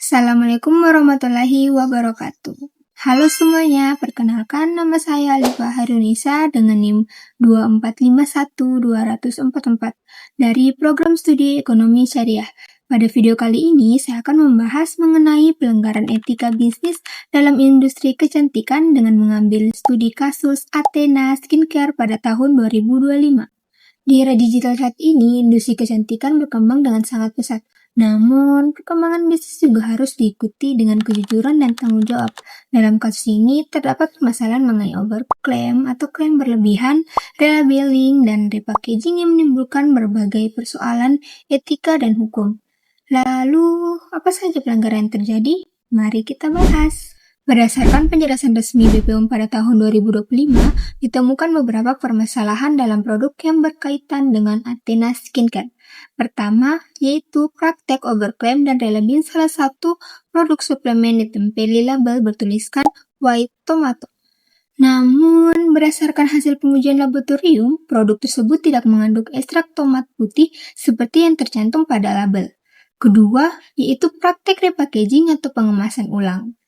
Assalamualaikum warahmatullahi wabarakatuh. Halo semuanya, perkenalkan nama saya Alifa Harunisa dengan NIM 2451244 dari Program Studi Ekonomi Syariah. Pada video kali ini, saya akan membahas mengenai pelanggaran etika bisnis dalam industri kecantikan dengan mengambil studi kasus Athena Skincare pada tahun 2025. Di era digital saat ini, industri kecantikan berkembang dengan sangat pesat. Namun, perkembangan bisnis juga harus diikuti dengan kejujuran dan tanggung jawab. Dalam kasus ini, terdapat permasalahan mengenai overclaim atau klaim berlebihan, relabeling, dan repackaging yang menimbulkan berbagai persoalan etika dan hukum. Lalu, apa saja pelanggaran yang terjadi? Mari kita bahas. Berdasarkan penjelasan resmi BPOM pada tahun 2025, ditemukan beberapa permasalahan dalam produk yang berkaitan dengan Athena Skincare. Pertama, yaitu praktek overclaim dan relabeling salah satu produk suplemen ditempeli label bertuliskan white tomato. Namun, berdasarkan hasil pengujian laboratorium, produk tersebut tidak mengandung ekstrak tomat putih seperti yang tercantum pada label. Kedua, yaitu praktek repackaging atau pengemasan ulang.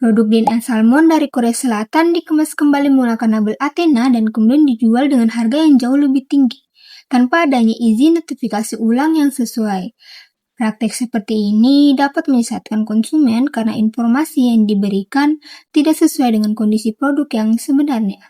Produk DNA salmon dari Korea Selatan dikemas kembali menggunakan label Athena dan kemudian dijual dengan harga yang jauh lebih tinggi, tanpa adanya izin notifikasi ulang yang sesuai. Praktek seperti ini dapat menyesatkan konsumen karena informasi yang diberikan tidak sesuai dengan kondisi produk yang sebenarnya.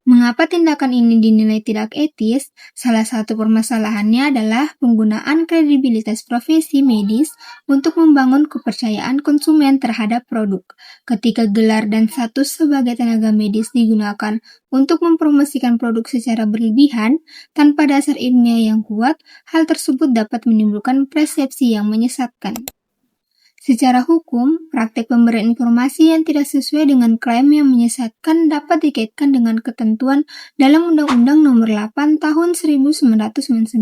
Mengapa tindakan ini dinilai tidak etis? Salah satu permasalahannya adalah penggunaan kredibilitas profesi medis untuk membangun kepercayaan konsumen terhadap produk. Ketika gelar dan status sebagai tenaga medis digunakan untuk mempromosikan produk secara berlebihan tanpa dasar ilmiah yang kuat, hal tersebut dapat menimbulkan persepsi yang menyesatkan. Secara hukum, praktek pemberian informasi yang tidak sesuai dengan klaim yang menyesatkan dapat dikaitkan dengan ketentuan dalam Undang-Undang Nomor 8 Tahun 1999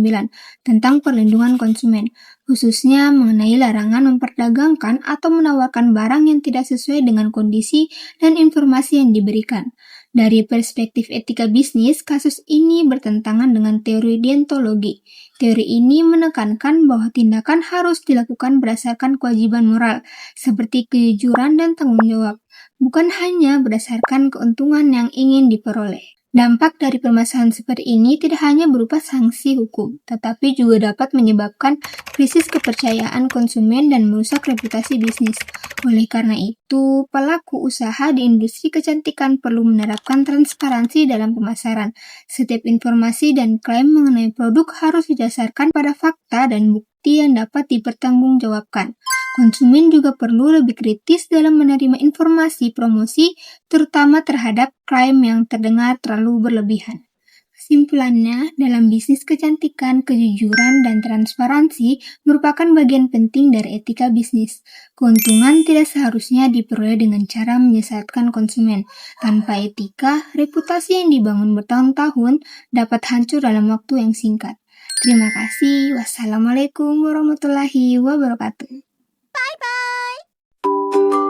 tentang perlindungan konsumen, khususnya mengenai larangan memperdagangkan atau menawarkan barang yang tidak sesuai dengan kondisi dan informasi yang diberikan. Dari perspektif etika bisnis, kasus ini bertentangan dengan teori deontologi. Teori ini menekankan bahwa tindakan harus dilakukan berdasarkan kewajiban moral, seperti kejujuran dan tanggung jawab, bukan hanya berdasarkan keuntungan yang ingin diperoleh. Dampak dari permasalahan seperti ini tidak hanya berupa sanksi hukum, tetapi juga dapat menyebabkan krisis kepercayaan konsumen dan merusak reputasi bisnis. Oleh karena itu, pelaku usaha di industri kecantikan perlu menerapkan transparansi dalam pemasaran. Setiap informasi dan klaim mengenai produk harus didasarkan pada fakta dan bukti yang dapat dipertanggungjawabkan. Konsumen juga perlu lebih kritis dalam menerima informasi promosi, terutama terhadap klaim yang terdengar terlalu berlebihan. Kesimpulannya, dalam bisnis kecantikan, kejujuran dan transparansi merupakan bagian penting dari etika bisnis. Keuntungan tidak seharusnya diperoleh dengan cara menyesatkan konsumen. Tanpa etika, reputasi yang dibangun bertahun-tahun dapat hancur dalam waktu yang singkat. Terima kasih. Wassalamualaikum warahmatullahi wabarakatuh. Bye-bye.